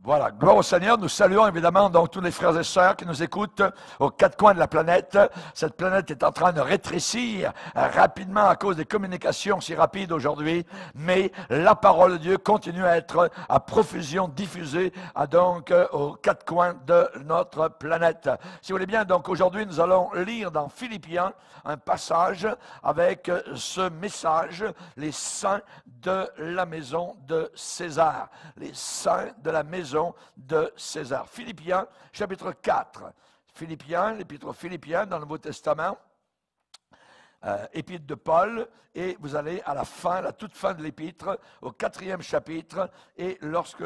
Voilà, gloire au Seigneur. Nous saluons évidemment donc tous les frères et sœurs qui nous écoutent aux quatre coins de la planète. Cette planète est en train de rétrécir rapidement à cause des communications si rapides aujourd'hui, mais la parole de Dieu continue à être à profusion diffusée donc aux quatre coins de notre planète. Si vous voulez bien, donc aujourd'hui nous allons lire dans Philippiens un passage avec ce message, les saints de la maison de César. Les saints de la maison de César. Philippiens, chapitre 4. Philippiens, l'épître aux Philippiens dans le Nouveau Testament, épître de Paul, et vous allez à la fin, la toute fin de l'épître, au 4e chapitre, et lorsque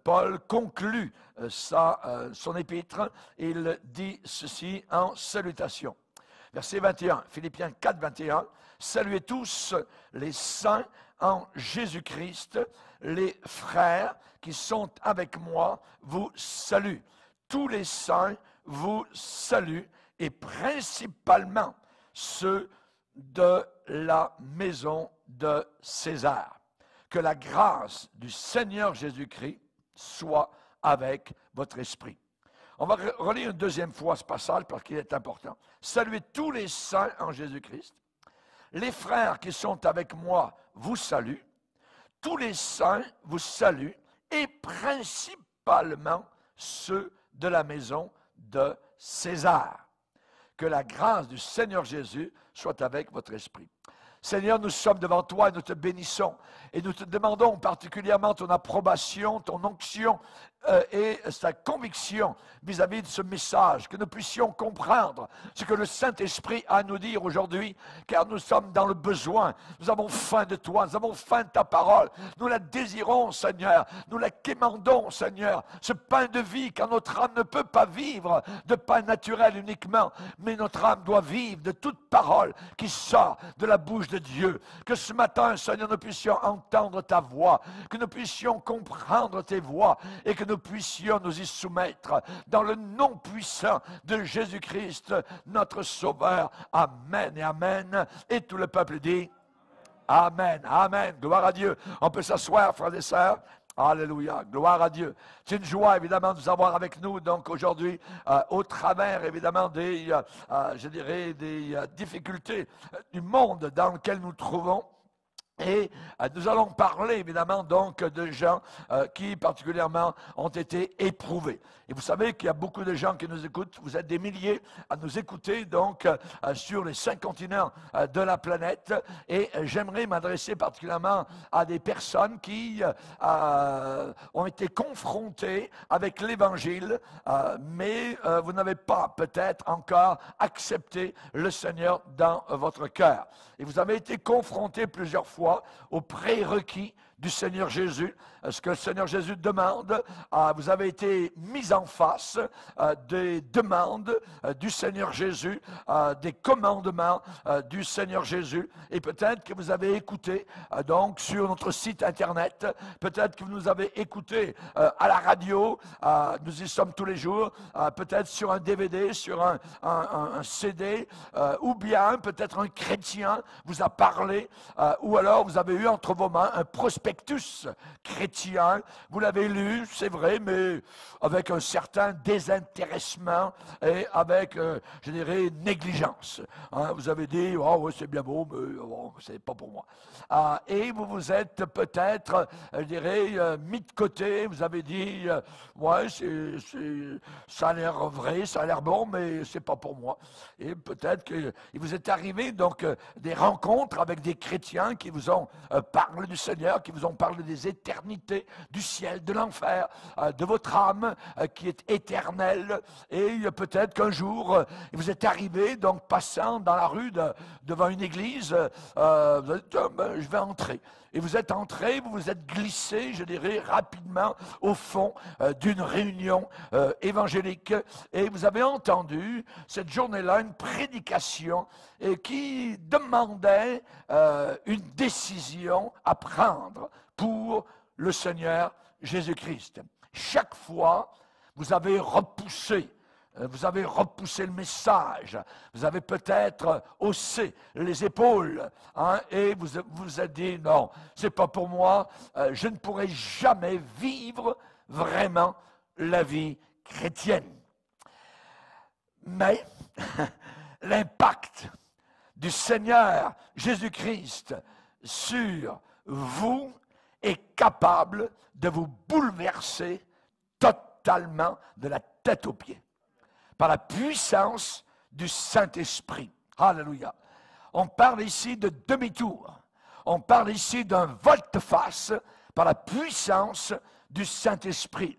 Paul conclut son épître, il dit ceci en salutation. Verset 21, Philippiens 4, 21, « Saluez tous les saints en Jésus-Christ, les frères qui sont avec moi vous saluent. Tous les saints vous saluent, et principalement ceux de la maison de César. Que la grâce du Seigneur Jésus-Christ soit avec votre esprit. » On va relire une deuxième fois ce passage parce qu'il est important. « Saluez tous les saints en Jésus-Christ. Les frères qui sont avec moi vous saluent. Tous les saints vous saluent, et principalement ceux de la maison de César. Que la grâce du Seigneur Jésus soit avec votre esprit. » Seigneur, nous sommes devant toi et nous te bénissons. Et nous te demandons particulièrement ton approbation, ton onction et sa conviction vis-à-vis de ce message, que nous puissions comprendre ce que le Saint-Esprit a à nous dire aujourd'hui, car nous sommes dans le besoin, nous avons faim de toi, nous avons faim de ta parole, nous la désirons, Seigneur, nous la quémandons, Seigneur, ce pain de vie, car notre âme ne peut pas vivre de pain naturel uniquement, mais notre âme doit vivre de toute parole qui sort de la bouche de Dieu. Que ce matin, Seigneur, nous puissions entendre ta voix, que nous puissions comprendre tes voix, et que nous puissions nous y soumettre dans le nom puissant de Jésus-Christ, notre Sauveur. Amen et amen. Et tout le peuple dit amen, amen. Gloire à Dieu. On peut s'asseoir, frères et sœurs. Alléluia, gloire à Dieu. C'est une joie, évidemment, de vous avoir avec nous, donc, aujourd'hui, au travers, évidemment, des, je dirais, des difficultés du monde dans lequel nous nous trouvons. Et nous allons parler, évidemment, donc, de gens qui, particulièrement, ont été éprouvés. Et vous savez qu'il y a beaucoup de gens qui nous écoutent. Vous êtes des milliers à nous écouter, donc, sur les 5 continents de la planète. Et j'aimerais m'adresser particulièrement à des personnes qui ont été confrontées avec l'Évangile, mais vous n'avez pas, peut-être, encore accepté le Seigneur dans votre cœur. Et vous avez été confrontés plusieurs fois aux prérequis du Seigneur Jésus, ce que le Seigneur Jésus demande. Vous avez été mis en face des demandes du Seigneur Jésus, des commandements du Seigneur Jésus, et peut-être que vous avez écouté donc sur notre site internet, peut-être que vous nous avez écouté à la radio, nous y sommes tous les jours, peut-être sur un DVD, sur un CD, ou bien peut-être un chrétien vous a parlé, ou alors vous avez eu entre vos mains un prospectus chrétien, vous l'avez lu, c'est vrai, mais avec un certain désintéressement et avec, je dirais, négligence. Hein, vous avez dit, oh oui, c'est bien beau, mais oh, c'est pas pour moi. Et vous vous êtes peut-être, je dirais, mis de côté, vous avez dit, ouais, ça a l'air vrai, ça a l'air bon, mais c'est pas pour moi. Et peut-être qu'il vous est arrivé donc des rencontres avec des chrétiens qui vous ont parlé du Seigneur, qui vous ont parlé des éternités, du ciel, de l'enfer, de votre âme qui est éternelle. Et peut-être qu'un jour, il vous est arrivé, donc passant dans la rue devant une église, vous avez dit, je vais entrer. Et vous êtes entré, vous vous êtes glissé, je dirais, rapidement au fond d'une réunion évangélique. Et vous avez entendu, cette journée-là, une prédication qui demandait une décision à prendre pour le Seigneur Jésus-Christ. Chaque fois, vous avez repoussé le message, vous avez peut-être haussé les épaules, hein, et vous vous êtes dit, non, c'est pas pour moi, je ne pourrai jamais vivre vraiment la vie chrétienne. Mais l'impact du Seigneur Jésus-Christ sur vous est capable de vous bouleverser totalement de la tête aux pieds, par la puissance du Saint-Esprit. Alléluia. On parle ici de demi-tour. On parle ici d'un volte-face par la puissance du Saint-Esprit.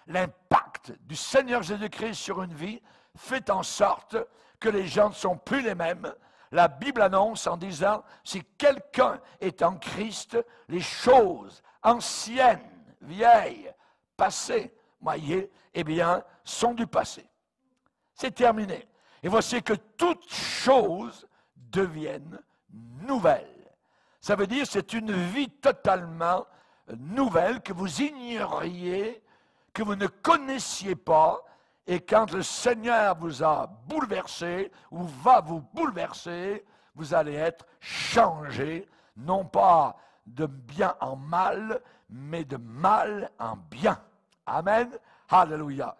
L'impact du Seigneur Jésus-Christ sur une vie fait en sorte que les gens ne sont plus les mêmes. La Bible annonce en disant, si quelqu'un est en Christ, les choses anciennes, vieilles, passées, voyez, eh bien, sont du passé. C'est terminé. Et voici que toutes choses deviennent nouvelles. Ça veut dire que c'est une vie totalement nouvelle que vous ignoriez, que vous ne connaissiez pas. Et quand le Seigneur vous a bouleversé ou va vous bouleverser, vous allez être changé, non pas de bien en mal, mais de mal en bien. Amen. Alléluia.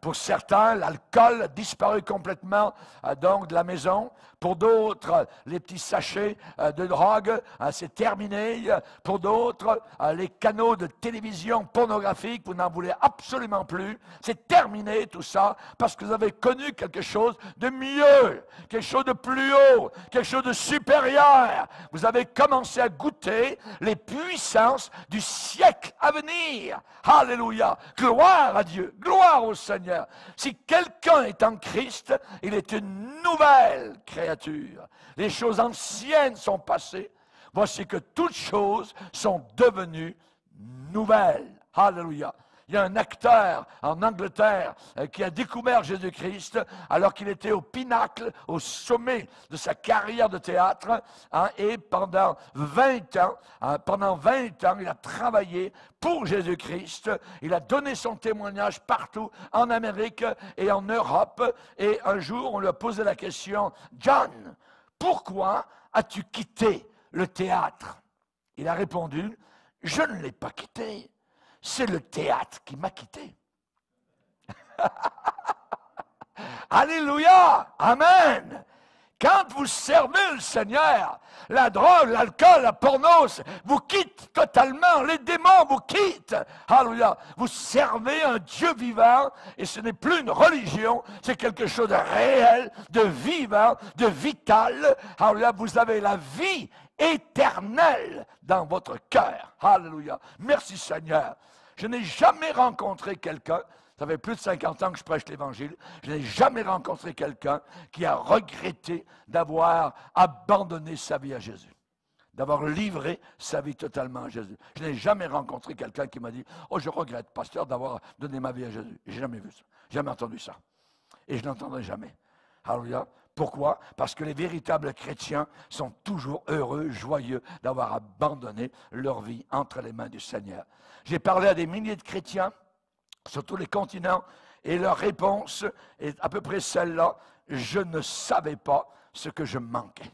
Pour certains, l'alcool a disparu complètement donc de la maison. Pour d'autres, les petits sachets de drogue, c'est terminé. Pour d'autres, les canaux de télévision pornographique, vous n'en voulez absolument plus. C'est terminé tout ça parce que vous avez connu quelque chose de mieux, quelque chose de plus haut, quelque chose de supérieur. Vous avez commencé à goûter les puissances du siècle à venir. Alléluia. Gloire à Dieu. Gloire au Seigneur. Si quelqu'un est en Christ, il est une nouvelle créature. Les choses anciennes sont passées. Voici que toutes choses sont devenues nouvelles. Alléluia. Il y a un acteur en Angleterre qui a découvert Jésus-Christ alors qu'il était au pinacle, au sommet de sa carrière de théâtre. Et pendant 20 ans, il a travaillé pour Jésus-Christ. Il a donné son témoignage partout, en Amérique et en Europe. Et un jour, on lui a posé la question, « John, pourquoi as-tu quitté le théâtre ?» Il a répondu, « Je ne l'ai pas quitté. C'est le théâtre qui m'a quitté. » Alléluia! Amen! Quand vous servez le Seigneur, la drogue, l'alcool, la pornos vous quittent totalement, les démons vous quittent. Alléluia! Vous servez un Dieu vivant et ce n'est plus une religion, c'est quelque chose de réel, de vivant, de vital. Alléluia! Vous avez la vie éternelle dans votre cœur. Alléluia! Merci Seigneur. Je n'ai jamais rencontré quelqu'un, ça fait plus de 50 ans que je prêche l'Évangile, je n'ai jamais rencontré quelqu'un qui a regretté d'avoir abandonné sa vie à Jésus, d'avoir livré sa vie totalement à Jésus. Je n'ai jamais rencontré quelqu'un qui m'a dit « Oh, je regrette, pasteur, d'avoir donné ma vie à Jésus. » J'ai jamais vu ça, jamais entendu ça. Et je n'entendrai jamais. Alléluia. Pourquoi? Parce que les véritables chrétiens sont toujours heureux, joyeux d'avoir abandonné leur vie entre les mains du Seigneur. J'ai parlé à des milliers de chrétiens sur tous les continents et leur réponse est à peu près celle-là. Je ne savais pas ce que je manquais.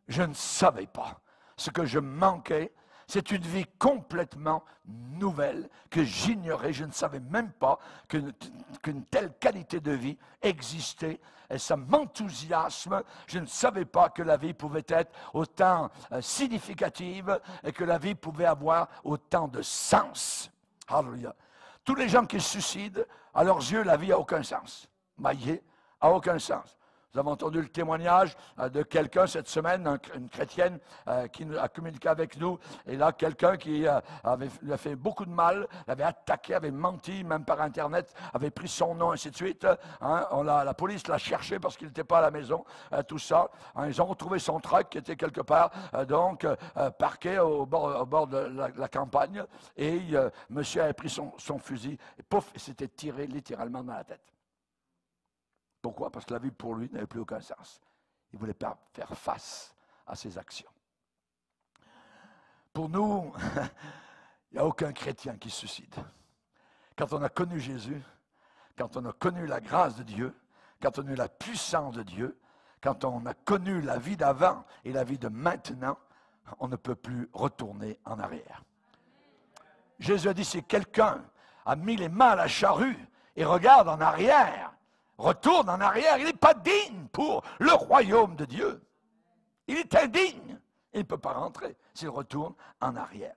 Je ne savais pas ce que je manquais. C'est une vie complètement nouvelle que j'ignorais. Je ne savais même pas qu'une telle qualité de vie existait. Et ça m'enthousiasme. Je ne savais pas que la vie pouvait être autant significative et que la vie pouvait avoir autant de sens. Alléluia. Tous les gens qui se suicident, à leurs yeux, la vie n'a aucun sens. Voyez, n'a aucun sens. Vous avez entendu le témoignage de quelqu'un cette semaine, une chrétienne qui a communiqué avec nous. Et là, quelqu'un qui lui a fait beaucoup de mal, l'avait attaqué, avait menti, même par Internet, avait pris son nom, ainsi de suite. La police l'a cherché parce qu'il n'était pas à la maison, tout ça. Ils ont retrouvé son truck qui était quelque part, parqué au bord de la campagne. Et monsieur avait pris son fusil, et pouf, il s'était tiré littéralement dans la tête. Pourquoi? Parce que la vie pour lui n'avait plus aucun sens. Il ne voulait pas faire face à ses actions. Pour nous, il n'y a aucun chrétien qui se suicide. Quand on a connu Jésus, quand on a connu la grâce de Dieu, quand on a eu la puissance de Dieu, quand on a connu la vie d'avant et la vie de maintenant, on ne peut plus retourner en arrière. Jésus a dit, si quelqu'un a mis les mains à la charrue et regarde en arrière, retourne en arrière, il n'est pas digne pour le royaume de Dieu. Il est indigne. Il ne peut pas rentrer s'il retourne en arrière.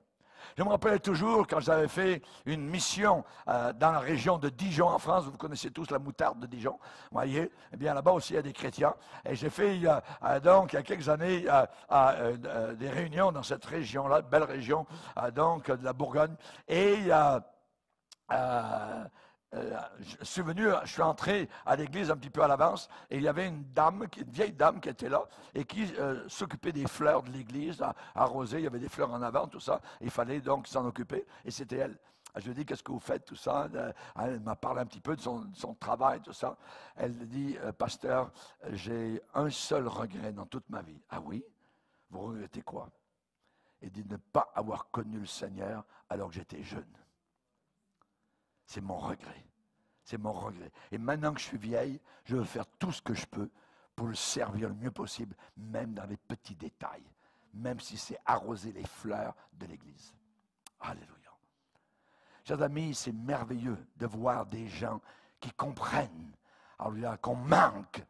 Je me rappelle toujours quand j'avais fait une mission dans la région de Dijon en France. Vous connaissez tous la moutarde de Dijon, vous voyez. Eh bien là-bas aussi il y a des chrétiens. Et j'ai fait donc il y a quelques années des réunions dans cette région-là, belle région donc de la Bourgogne. Et je suis venu, je suis entré à l'église un petit peu à l'avance et il y avait une dame, une vieille dame qui était là et qui s'occupait des fleurs de l'église, arrosées, il y avait des fleurs en avant, tout ça. Il fallait donc s'en occuper et c'était elle. Je lui ai dit, qu'est-ce que vous faites, tout ça? Elle m'a parlé un petit peu de son travail, tout ça. Elle dit, pasteur, j'ai un seul regret dans toute ma vie. Ah oui? Vous regrettez quoi? Elle dit, ne pas avoir connu le Seigneur alors que j'étais jeune. C'est mon regret. C'est mon regret. Et maintenant que je suis vieille, je veux faire tout ce que je peux pour le servir le mieux possible, même dans les petits détails, même si c'est arroser les fleurs de l'église. Alléluia. Chers amis, c'est merveilleux de voir des gens qui comprennent, alléluia, qu'on manque,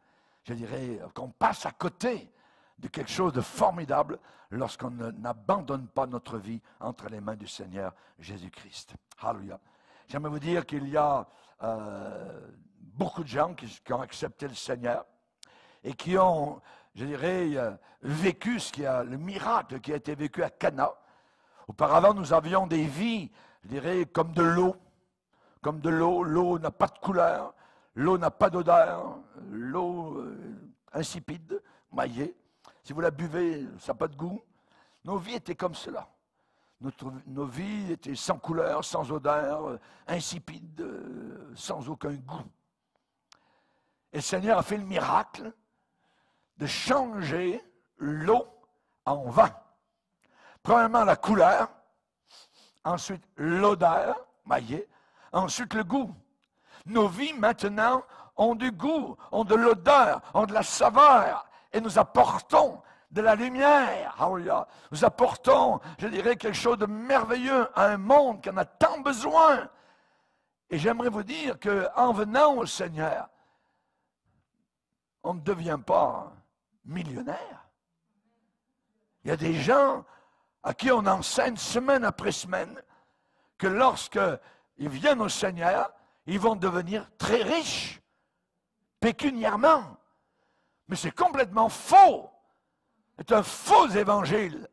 je dirais, qu'on passe à côté de quelque chose de formidable lorsqu'on n'abandonne pas notre vie entre les mains du Seigneur Jésus-Christ. Alléluia. J'aimerais vous dire qu'il y a beaucoup de gens qui ont accepté le Seigneur et qui ont, je dirais, vécu le miracle qui a été vécu à Cana. Auparavant, nous avions des vies, je dirais, comme de l'eau. Comme de l'eau. L'eau n'a pas de couleur, l'eau n'a pas d'odeur, l'eau insipide, maillée. Si vous la buvez, ça n'a pas de goût. Nos vies étaient comme cela. Nos vies étaient sans couleur, sans odeur, insipides, sans aucun goût. Et le Seigneur a fait le miracle de changer l'eau en vin. Premièrement, la couleur, ensuite l'odeur, voyez, ensuite le goût. Nos vies maintenant ont du goût, ont de l'odeur, ont de la saveur, et nous apportons de la lumière. Alléluia. Nous apportons, je dirais, quelque chose de merveilleux à un monde qui en a tant besoin. Et j'aimerais vous dire qu'en venant au Seigneur, on ne devient pas millionnaire. Il y a des gens à qui on enseigne semaine après semaine que lorsqu'ils viennent au Seigneur, ils vont devenir très riches, pécuniairement. Mais c'est complètement faux. C'est un faux évangile.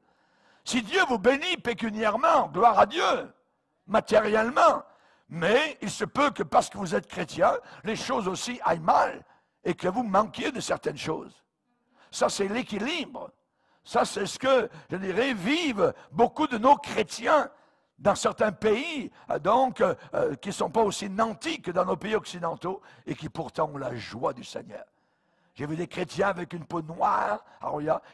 Si Dieu vous bénit pécuniairement, gloire à Dieu, matériellement, mais il se peut que parce que vous êtes chrétien, les choses aussi aillent mal et que vous manquiez de certaines choses. Ça, c'est l'équilibre. Ça, c'est ce que, je dirais, vivent beaucoup de nos chrétiens dans certains pays, donc, qui ne sont pas aussi nantis que dans nos pays occidentaux et qui pourtant ont la joie du Seigneur. J'ai vu des chrétiens avec une peau noire,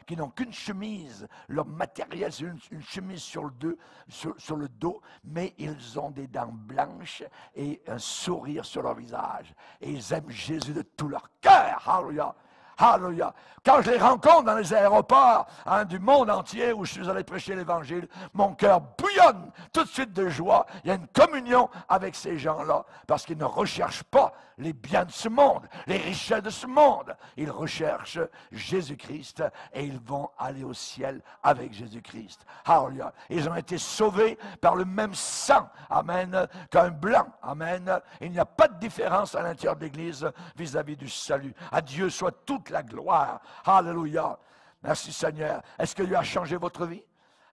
qui n'ont qu'une chemise. Leur matériel, c'est une chemise sur le dos, mais ils ont des dents blanches et un sourire sur leur visage. Et ils aiment Jésus de tout leur cœur. Alléluia. Alléluia. Quand je les rencontre dans les aéroports du monde entier où je suis allé prêcher l'Évangile, mon cœur bouillonne tout de suite de joie. Il y a une communion avec ces gens-là parce qu'ils ne recherchent pas les biens de ce monde, les richesses de ce monde. Ils recherchent Jésus-Christ et ils vont aller au ciel avec Jésus-Christ. Alléluia. Ils ont été sauvés par le même sang, amen, qu'un blanc, amen. Il n'y a pas de différence à l'intérieur de l'Église vis-à-vis du salut. À Dieu soit toute la gloire. Alléluia. Merci Seigneur. Est-ce que Dieu a changé votre vie?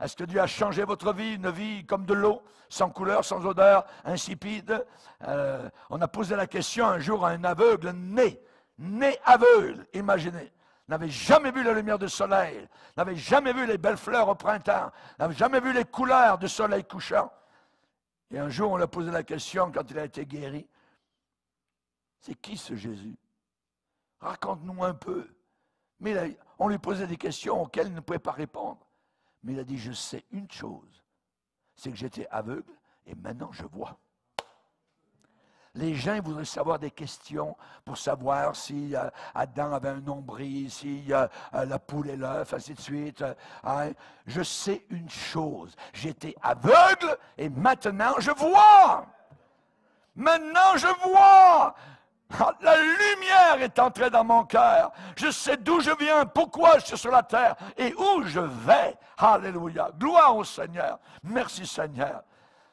Est-ce que Dieu a changé votre vie? Une vie comme de l'eau, sans couleur, sans odeur, insipide? On a posé la question un jour à un aveugle né aveugle, imaginez. N'avait jamais vu la lumière du soleil, n'avait jamais vu les belles fleurs au printemps, n'avait jamais vu les couleurs du soleil couchant. Et un jour, on lui a posé la question quand il a été guéri. C'est qui ce Jésus? Raconte-nous un peu. Mais on lui posait des questions auxquelles il ne pouvait pas répondre. Mais il a dit, je sais une chose, c'est que j'étais aveugle et maintenant je vois. Les gens voudraient savoir des questions pour savoir si Adam avait un nombril, si la poule et l'œuf, ainsi de suite. Hein. Je sais une chose, j'étais aveugle et maintenant je vois. Maintenant je vois. La lumière est entrée dans mon cœur. Je sais d'où je viens, pourquoi je suis sur la terre et où je vais. Alléluia. Gloire au Seigneur. Merci Seigneur.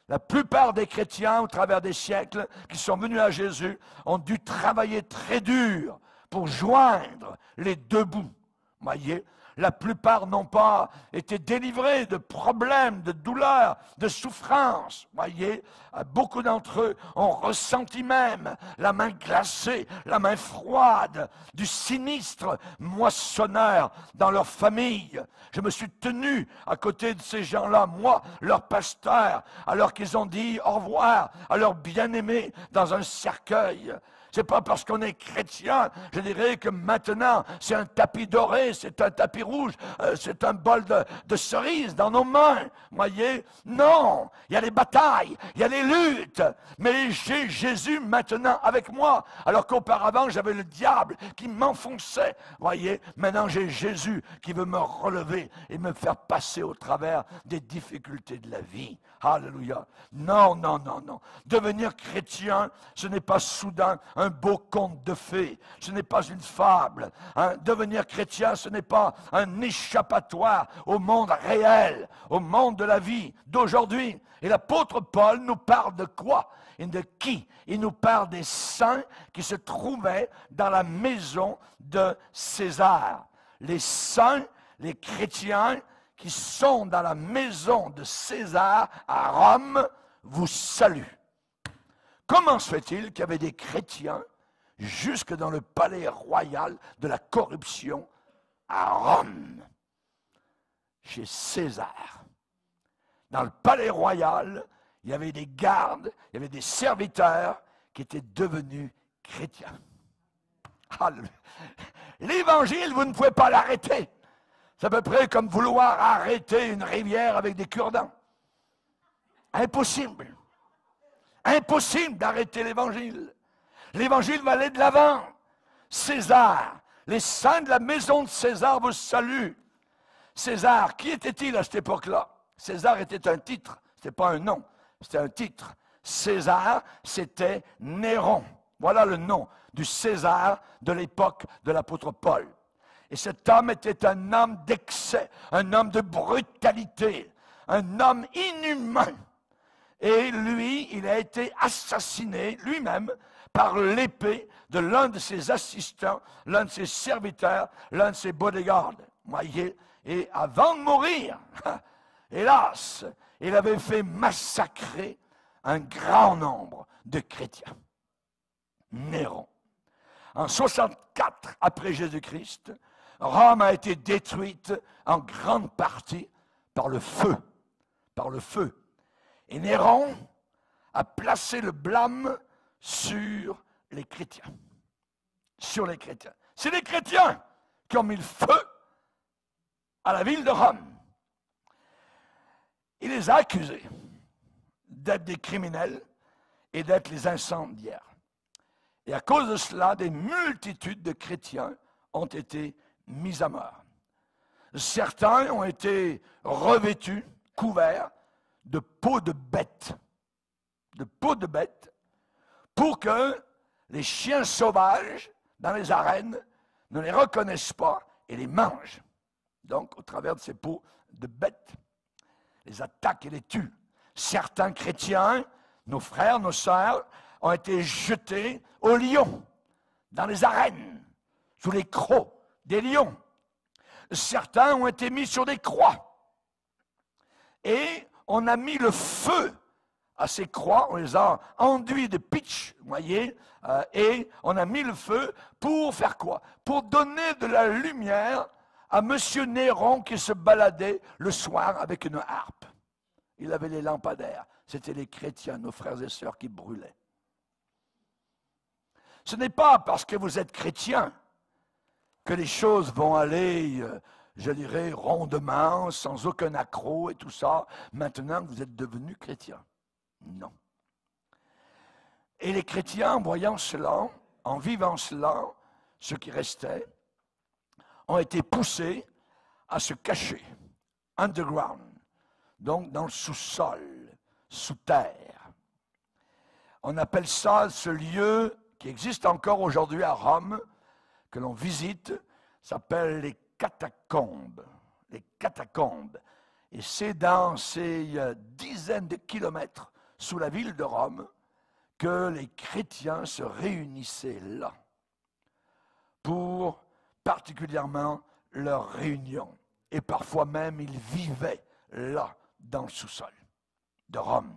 La plupart des chrétiens, au travers des siècles, qui sont venus à Jésus, ont dû travailler très dur pour joindre les deux bouts. Voyez, la plupart n'ont pas été délivrés de problèmes, de douleurs, de souffrances. Voyez, beaucoup d'entre eux ont ressenti même la main glacée, la main froide du sinistre moissonneur dans leur famille. Je me suis tenu à côté de ces gens-là, moi, leur pasteur, alors qu'ils ont dit au revoir à leur bien-aimé dans un cercueil. C'est pas parce qu'on est chrétien, je dirais que maintenant, c'est un tapis doré, c'est un tapis rouge, c'est un bol de cerises dans nos mains. Voyez? Non, il y a les batailles, il y a les luttes, mais j'ai Jésus maintenant avec moi, alors qu'auparavant, j'avais le diable qui m'enfonçait. Voyez? Maintenant, j'ai Jésus qui veut me relever et me faire passer au travers des difficultés de la vie. Alléluia. Non, non, non, non. Devenir chrétien, ce n'est pas soudain un beau conte de fées. Ce n'est pas une fable. Hein. Devenir chrétien, ce n'est pas un échappatoire au monde réel, au monde de la vie d'aujourd'hui. Et l'apôtre Paul nous parle de quoi? Et de qui? Il nous parle des saints qui se trouvaient dans la maison de César. Les saints, les chrétiens, qui sont dans la maison de César à Rome, vous saluent. Comment se fait-il qu'il y avait des chrétiens jusque dans le palais royal de la corruption à Rome, chez César? Dans le palais royal, il y avait des gardes, il y avait des serviteurs qui étaient devenus chrétiens. L'évangile, vous ne pouvez pas l'arrêter. C'est à peu près comme vouloir arrêter une rivière avec des cure-dents. Impossible. Impossible d'arrêter l'évangile. L'évangile va aller de l'avant. César, les saints de la maison de César vous saluent. César, qui était-il à cette époque-là? César était un titre, ce n'était pas un nom, c'était un titre. César, c'était Néron. Voilà le nom du César de l'époque de l'apôtre Paul. Et cet homme était un homme d'excès, un homme de brutalité, un homme inhumain. Et lui, il a été assassiné lui-même par l'épée de l'un de ses assistants, l'un de ses serviteurs, l'un de ses bodyguards. Voyez, et avant de mourir, hélas, il avait fait massacrer un grand nombre de chrétiens. Néron. En 64 après Jésus-Christ, Rome a été détruite en grande partie par le feu. Par le feu. Et Néron a placé le blâme sur les chrétiens. Sur les chrétiens. C'est les chrétiens qui ont mis le feu à la ville de Rome. Il les a accusés d'être des criminels et d'être les incendiaires. Et à cause de cela, des multitudes de chrétiens ont été mis à mort. Certains ont été revêtus, couverts de peau de bête, pour que les chiens sauvages dans les arènes ne les reconnaissent pas et les mangent. Donc, au travers de ces peaux de bête, les attaquent et les tuent. Certains chrétiens, nos frères, nos sœurs, ont été jetés aux lions, dans les arènes, sous les crocs des lions. Certains ont été mis sur des croix. Et on a mis le feu à ces croix, on les a enduits de pitch, vous voyez, et on a mis le feu pour faire quoi? Pour donner de la lumière à M. Néron qui se baladait le soir avec une harpe. Il avait les lampadaires. C'était les chrétiens, nos frères et sœurs, qui brûlaient. Ce n'est pas parce que vous êtes chrétien que les choses vont aller, je dirais, rondement, sans aucun accroc et tout ça, maintenant que vous êtes devenu chrétien. Non. Et les chrétiens, en voyant cela, en vivant cela, ceux qui restaient, ont été poussés à se cacher, underground, donc dans le sous-sol, sous terre. On appelle ça, ce lieu qui existe encore aujourd'hui à Rome, que l'on visite, s'appelle les catacombes. Les catacombes. Et c'est dans ces dizaines de kilomètres sous la ville de Rome que les chrétiens se réunissaient là pour particulièrement leur réunion. Et parfois même, ils vivaient là, dans le sous-sol de Rome.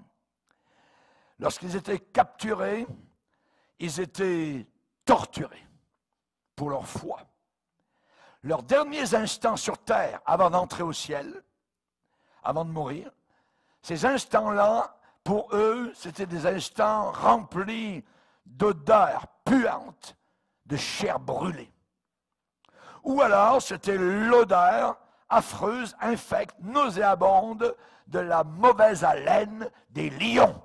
Lorsqu'ils étaient capturés, ils étaient torturés pour leur foi. Leurs derniers instants sur terre, avant d'entrer au ciel, avant de mourir, ces instants-là, pour eux, c'était des instants remplis d'odeurs puantes, de chair brûlée. Ou alors, c'était l'odeur affreuse, infecte, nauséabonde de la mauvaise haleine des lions.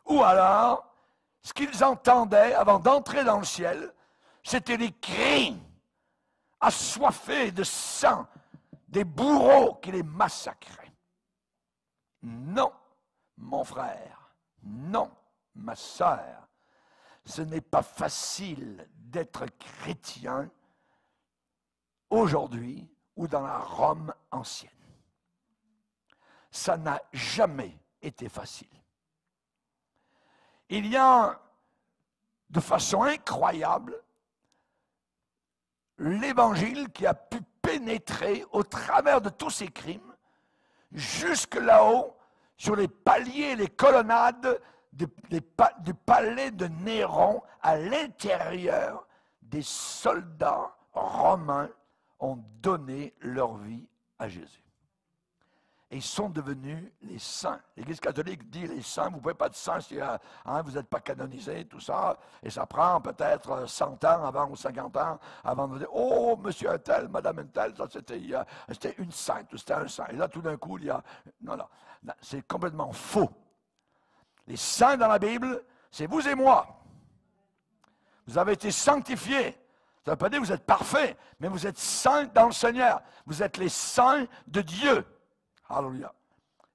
Ou alors, ce qu'ils entendaient avant d'entrer dans le ciel, c'était les cris assoiffés de sang des bourreaux qui les massacraient. Non, mon frère, non, ma sœur, ce n'est pas facile d'être chrétien aujourd'hui ou dans la Rome ancienne. Ça n'a jamais été facile. Il y a, de façon incroyable, l'Évangile qui a pu pénétrer au travers de tous ces crimes, jusque là-haut, sur les paliers, les colonnades du palais de Néron, à l'intérieur, des soldats romains ont donné leur vie à Jésus. Et ils sont devenus les saints. L'Église catholique dit les saints, vous ne pouvez pas être saint si vous n'êtes pas canonisé, tout ça. Et ça prend peut-être 100 ans avant ou 50 ans avant de dire, oh, monsieur un tel, madame un tel, ça c'était une sainte, c'était un saint. Et là, tout d'un coup, il y a... Non, c'est complètement faux. Les saints dans la Bible, c'est vous et moi. Vous avez été sanctifiés. Ça ne veut pas dire que vous êtes parfaits, mais vous êtes saints dans le Seigneur. Vous êtes les saints de Dieu. Alléluia.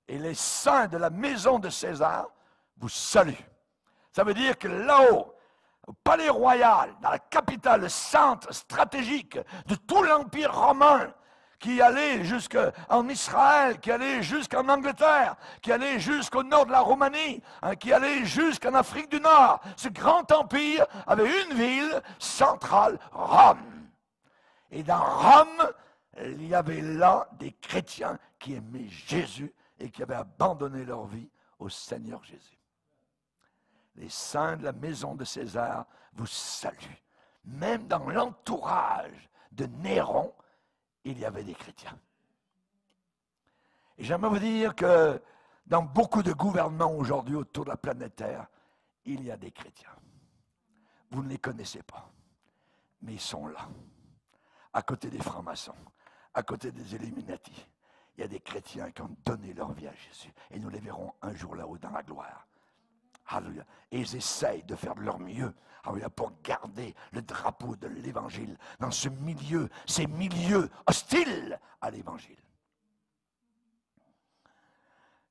Et les saints de la maison de César vous saluent. Ça veut dire que là-haut, au palais royal, dans la capitale, le centre stratégique de tout l'Empire romain, qui allait jusqu'en Israël, qui allait jusqu'en Angleterre, qui allait jusqu'au nord de la Roumanie, qui allait jusqu'en Afrique du Nord. Ce grand empire avait une ville centrale, Rome. Et dans Rome, il y avait là des chrétiens qui aimaient Jésus et qui avaient abandonné leur vie au Seigneur Jésus. Les saints de la maison de César vous saluent. Même dans l'entourage de Néron, il y avait des chrétiens. Et j'aimerais vous dire que dans beaucoup de gouvernements aujourd'hui autour de la planète Terre, il y a des chrétiens. Vous ne les connaissez pas, mais ils sont là, à côté des francs-maçons, à côté des Illuminati. Il y a des chrétiens qui ont donné leur vie à Jésus. Et nous les verrons un jour là-haut dans la gloire. Alléluia. Et ils essayent de faire de leur mieux, alléluia, pour garder le drapeau de l'Évangile dans ce milieu, ces milieux hostiles à l'Évangile.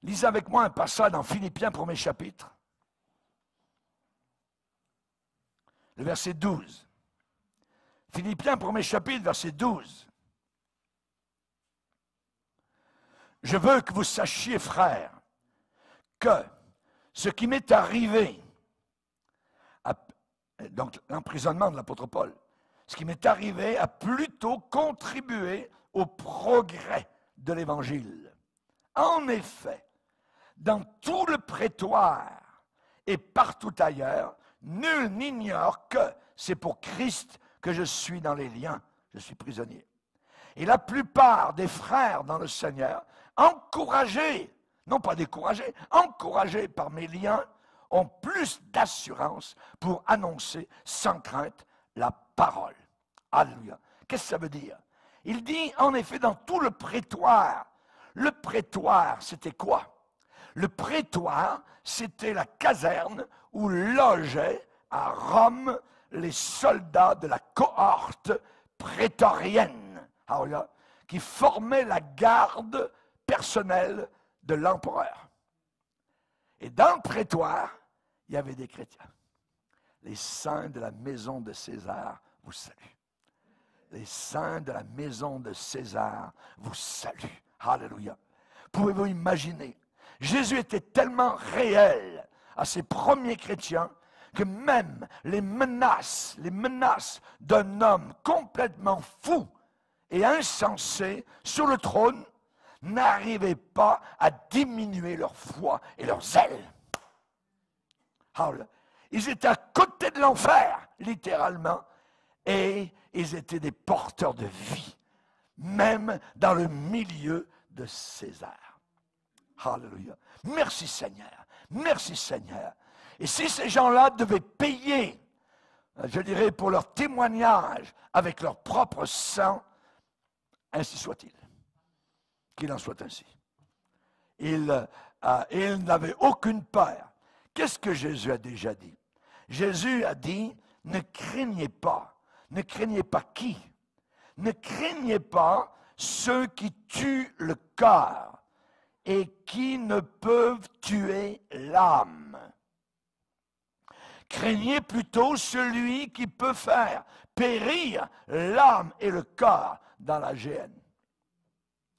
Lisez avec moi un passage dans Philippiens, 1er chapitre. Le verset 12. Philippiens, 1er chapitre, verset 12. Je veux que vous sachiez, frères, que ce qui m'est arrivé, donc l'emprisonnement de l'apôtre Paul, ce qui m'est arrivé a plutôt contribué au progrès de l'Évangile. En effet, dans tout le prétoire et partout ailleurs, nul n'ignore que c'est pour Christ que je suis dans les liens, je suis prisonnier. Et la plupart des frères dans le Seigneur, encouragés, non pas découragés, encouragés par mes liens, ont plus d'assurance pour annoncer sans crainte la parole. Alléluia. Qu'est-ce que ça veut dire? Il dit, en effet, dans tout le prétoire. Le prétoire, c'était quoi? Le prétoire, c'était la caserne où logeaient à Rome les soldats de la cohorte prétorienne, qui formaient la garde personnelle de l'empereur. Et dans le prétoire, il y avait des chrétiens. Les saints de la maison de César vous saluent. Les saints de la maison de César vous saluent. Alléluia. Pouvez-vous imaginer? Jésus était tellement réel à ses premiers chrétiens que même les menaces d'un homme complètement fou et insensé sur le trône n'arrivaient pas à diminuer leur foi et leur zèle. Ils étaient à côté de l'enfer, littéralement, et ils étaient des porteurs de vie, même dans le milieu de César. Alléluia. Merci Seigneur. Merci Seigneur. Et si ces gens-là devaient payer, je dirais, pour leur témoignage avec leur propre sang, ainsi soit-il. Qu'il en soit ainsi. Ils n'avaient aucune peur. Qu'est-ce que Jésus a déjà dit? Jésus a dit, ne craignez pas. Ne craignez pas qui? Ne craignez pas ceux qui tuent le corps et qui ne peuvent tuer l'âme. Craignez plutôt celui qui peut faire périr l'âme et le corps dans la géhenne.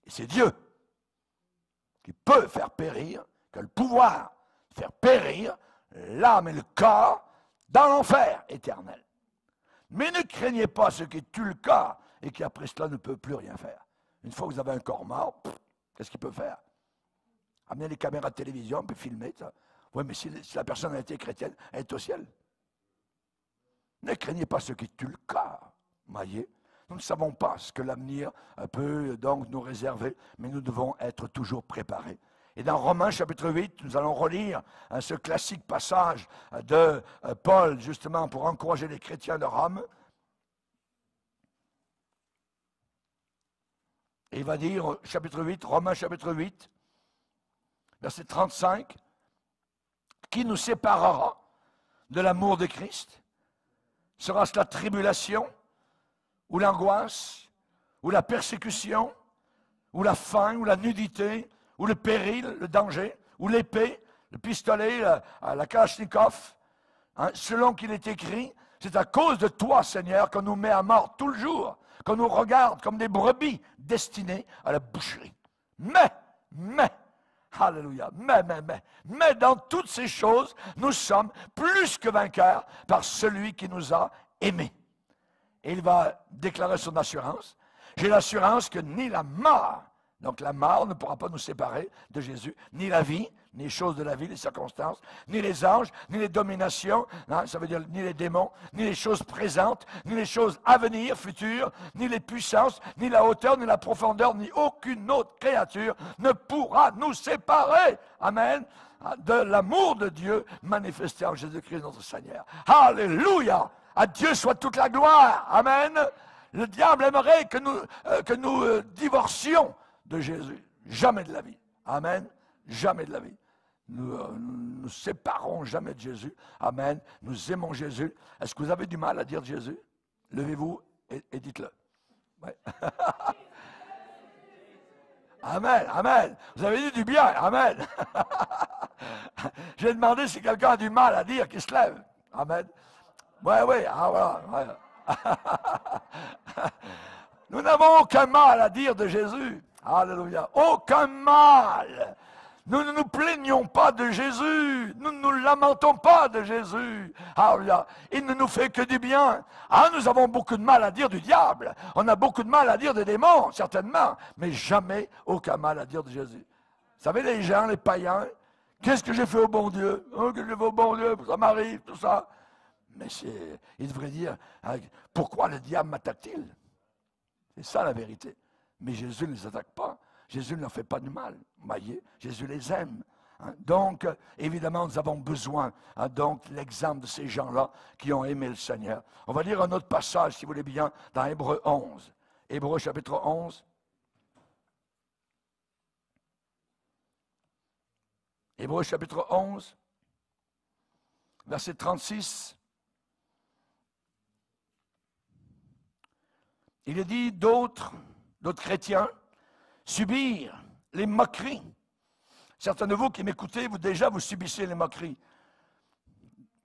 Et c'est Dieu qui peut faire périr, qui a le pouvoir de faire périr l'âme et le corps dans l'enfer éternel. Mais ne craignez pas ceux qui tuent le corps et qui après cela ne peuvent plus rien faire. Une fois que vous avez un corps mort, qu'est-ce qu'il peut faire? Amener les caméras de télévision, puis filmer ça. Oui, mais si la personne a été chrétienne, elle est au ciel. Ne craignez pas ceux qui tuent le corps. Voyez, nous ne savons pas ce que l'avenir peut donc nous réserver, mais nous devons être toujours préparés. Et dans Romains chapitre 8, nous allons relire ce classique passage de Paul, justement, pour encourager les chrétiens de Rome. Et il va dire, chapitre 8, Romains chapitre 8, verset 35, « Qui nous séparera de l'amour de Christ? Sera-ce la tribulation, ou l'angoisse, ou la persécution, ou la faim, ou la nudité, ou le péril, le danger, ou l'épée, le pistolet, la kalachnikov, hein, selon qu'il est écrit, c'est à cause de toi, Seigneur, qu'on nous met à mort tout le jour, qu'on nous regarde comme des brebis destinées à la boucherie. Mais, alléluia, mais dans toutes ces choses, nous sommes plus que vainqueurs par celui qui nous a aimés. Et il va déclarer son assurance. J'ai l'assurance que ni la mort, donc la mort ne pourra pas nous séparer de Jésus, ni la vie, ni les choses de la vie, les circonstances, ni les anges, ni les dominations, hein, ça veut dire ni les démons, ni les choses présentes, ni les choses à venir, futures, ni les puissances, ni la hauteur, ni la profondeur, ni aucune autre créature ne pourra nous séparer. Amen. De l'amour de Dieu manifesté en Jésus-Christ notre Seigneur. Alléluia. À Dieu soit toute la gloire. Amen. Le diable aimerait que nous divorcions de Jésus. Jamais de la vie. Amen. Jamais de la vie. Nous séparons jamais de Jésus. Amen. Nous aimons Jésus. Est-ce que vous avez du mal à dire Jésus? Levez-vous et dites-le. Ouais. Amen, amen. Vous avez dit du bien, amen. J'ai demandé si quelqu'un a du mal à dire qu'il se lève. Amen. Oui, ah voilà. Ouais. Nous n'avons aucun mal à dire de Jésus. Alléluia. Aucun mal. Nous ne nous plaignons pas de Jésus. Nous ne nous lamentons pas de Jésus. Alléluia. Il ne nous fait que du bien. Ah, nous avons beaucoup de mal à dire du diable. On a beaucoup de mal à dire des démons, certainement. Mais jamais aucun mal à dire de Jésus. Vous savez, les gens, les païens, qu'est-ce que j'ai fait au bon Dieu? Oh, que j'ai fait au bon Dieu, ça m'arrive, tout ça. Mais il devrait dire, pourquoi le diable m'attaque-t-il? C'est ça la vérité. Mais Jésus ne les attaque pas. Jésus ne leur fait pas du mal. Vous voyez, Jésus les aime. Hein? Donc, évidemment, nous avons besoin donc l'exemple de ces gens-là qui ont aimé le Seigneur. On va lire un autre passage, si vous voulez bien, dans Hébreux 11. Hébreux chapitre 11. Hébreux chapitre 11, verset 36. Il est dit d'autres chrétiens subirent les moqueries. Certains de vous qui m'écoutez, vous subissez les moqueries.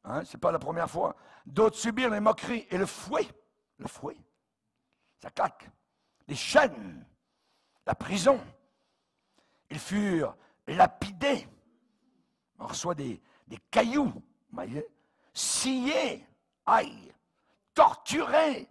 Hein, ce n'est pas la première fois. D'autres subirent les moqueries et le fouet, ça claque. Les chaînes, la prison. Ils furent lapidés. On reçoit des cailloux, vous voyez, sciés, aïe, torturés.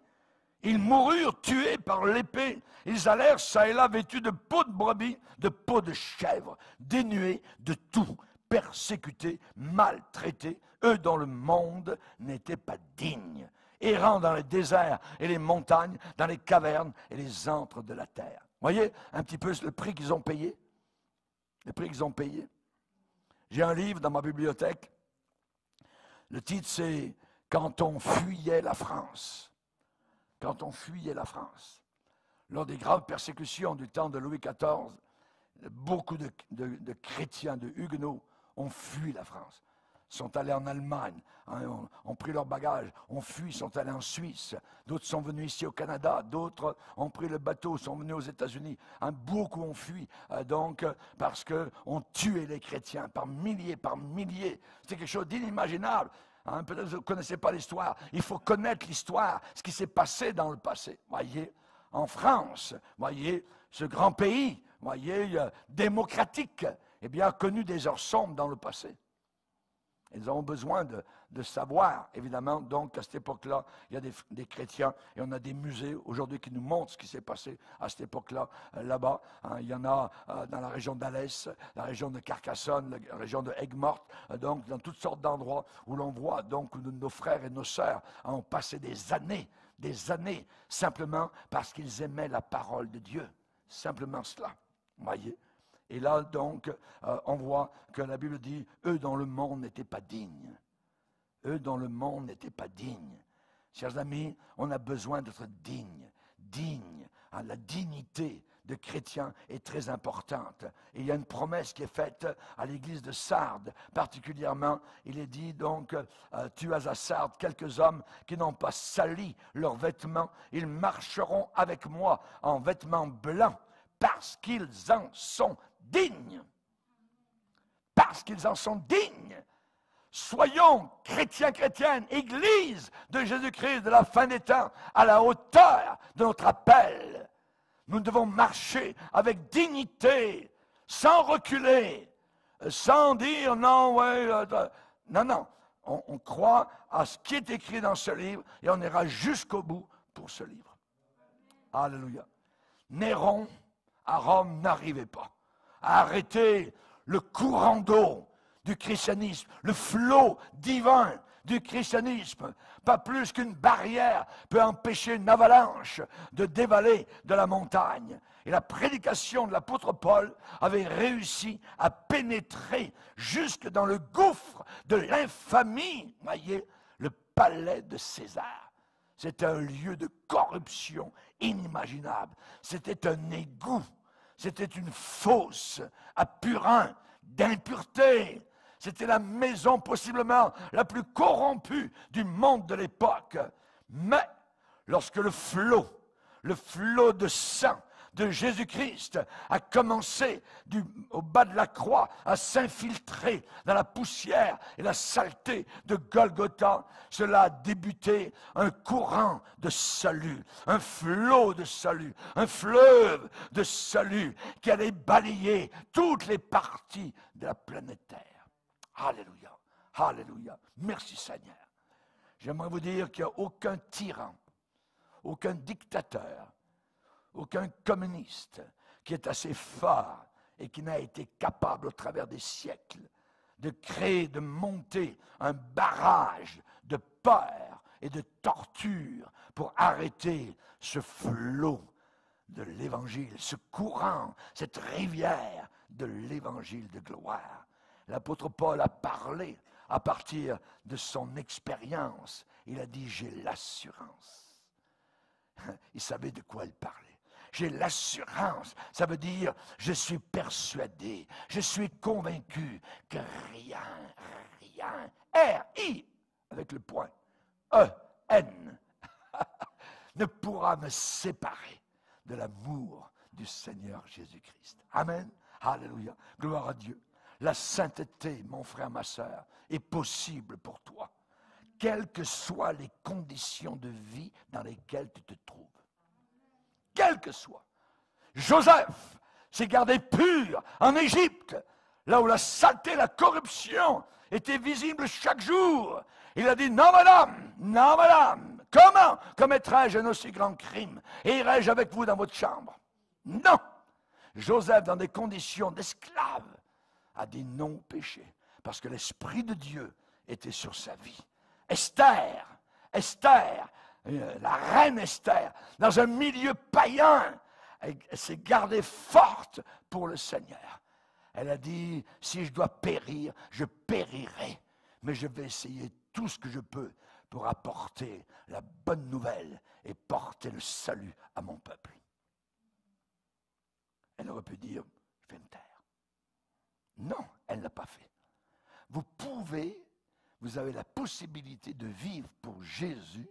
Ils moururent tués par l'épée. Ils allèrent çà et là vêtus de peau de brebis, de peau de chèvre, dénués de tout, persécutés, maltraités, eux dont le monde n'était pas digne, errant dans les déserts et les montagnes, dans les cavernes et les antres de la terre. Voyez un petit peu le prix qu'ils ont payé? Le prix qu'ils ont payé. J'ai un livre dans ma bibliothèque. Le titre, c'est « Quand on fuyait la France ». Quand on fuyait la France. Lors des graves persécutions du temps de Louis XIV, beaucoup de chrétiens, de huguenots, ont fui la France. Sont allés en Allemagne, hein, ont pris leurs bagages, ont fui, sont allés en Suisse. D'autres sont venus ici au Canada, d'autres ont pris le bateau, sont venus aux États-Unis. Hein, beaucoup ont fui, parce qu'on tuait les chrétiens par milliers, par milliers. C'est quelque chose d'inimaginable. Hein, peut-être que vous ne connaissez pas l'histoire. Il faut connaître l'histoire, ce qui s'est passé dans le passé. Voyez, en France, voyez, ce grand pays, voyez, démocratique, eh bien, a connu des heures sombres dans le passé. Ils ont besoin de savoir, évidemment, donc à cette époque-là, il y a des chrétiens et on a des musées aujourd'hui qui nous montrent ce qui s'est passé à cette époque-là, là-bas. Hein, il y en a dans la région d'Alès, la région de Carcassonne, la région de Aigues-Mortes, donc dans toutes sortes d'endroits où l'on voit donc où nos frères et nos sœurs ont passé des années, simplement parce qu'ils aimaient la parole de Dieu. Simplement cela, voyez. Et là, donc, on voit que la Bible dit « Eux dont le monde n'était pas digne. » Eux dont le monde n'était pas digne. Chers amis, on a besoin d'être digne. Digne. Hein, la dignité de chrétien est très importante. Et il y a une promesse qui est faite à l'église de Sardes. Particulièrement, il est dit donc, tu as à Sardes quelques hommes qui n'ont pas sali leurs vêtements. Ils marcheront avec moi en vêtements blancs parce qu'ils en sont dignes. Parce qu'ils en sont dignes. Soyons chrétiens, chrétiennes, Église de Jésus-Christ de la fin des temps, à la hauteur de notre appel. Nous devons marcher avec dignité, sans reculer, sans dire non, non. On croit à ce qui est écrit dans ce livre et on ira jusqu'au bout pour ce livre. Alléluia. Néron, à Rome, n'arrivait pas à arrêter le courant d'eau du christianisme, le flot divin du christianisme. Pas plus qu'une barrière peut empêcher une avalanche de dévaler de la montagne. Et la prédication de l'apôtre Paul avait réussi à pénétrer jusque dans le gouffre de l'infamie, voyez, le palais de César. C'était un lieu de corruption inimaginable. C'était un égout. C'était une fosse à purin, d'impureté. C'était la maison possiblement la plus corrompue du monde de l'époque. Mais lorsque le flot de sang de Jésus-Christ a commencé au bas de la croix à s'infiltrer dans la poussière et la saleté de Golgotha, cela a débuté un courant de salut, un flot de salut, un fleuve de salut qui allait balayer toutes les parties de la planète Terre. Alléluia, alléluia, merci Seigneur. J'aimerais vous dire qu'il n'y a aucun tyran, aucun dictateur, aucun communiste qui est assez fort et qui n'a été capable au travers des siècles de créer, de monter un barrage de peur et de torture pour arrêter ce flot de l'Évangile, ce courant, cette rivière de l'Évangile de gloire. L'apôtre Paul a parlé à partir de son expérience. Il a dit « j'ai l'assurance ». Il savait de quoi il parlait. j'ai l'assurance. Ça veut dire, je suis persuadé, je suis convaincu que rien, R-I, avec le point, E-N, ne pourra me séparer de l'amour du Seigneur Jésus-Christ. Amen. Alléluia. Gloire à Dieu. La sainteté, mon frère, ma sœur, est possible pour toi, quelles que soient les conditions de vie dans lesquelles tu te trouves. Quelles que soient. Joseph s'est gardé pur en Égypte, là où la saleté, la corruption était visible chaque jour. Il a dit, non madame, comment commettrais-je un aussi grand crime et irai-je avec vous dans votre chambre? Non. Joseph, dans des conditions d'esclave, a dit non au péché, parce que l'Esprit de Dieu était sur sa vie. Esther, la reine Esther, dans un milieu païen, elle s'est gardée forte pour le Seigneur. Elle a dit, si je dois périr, je périrai, mais je vais essayer tout ce que je peux pour apporter la bonne nouvelle et porter le salut à mon peuple. Elle aurait pu dire, je vais me taire. Non, elle ne l'a pas fait. Vous avez la possibilité de vivre pour Jésus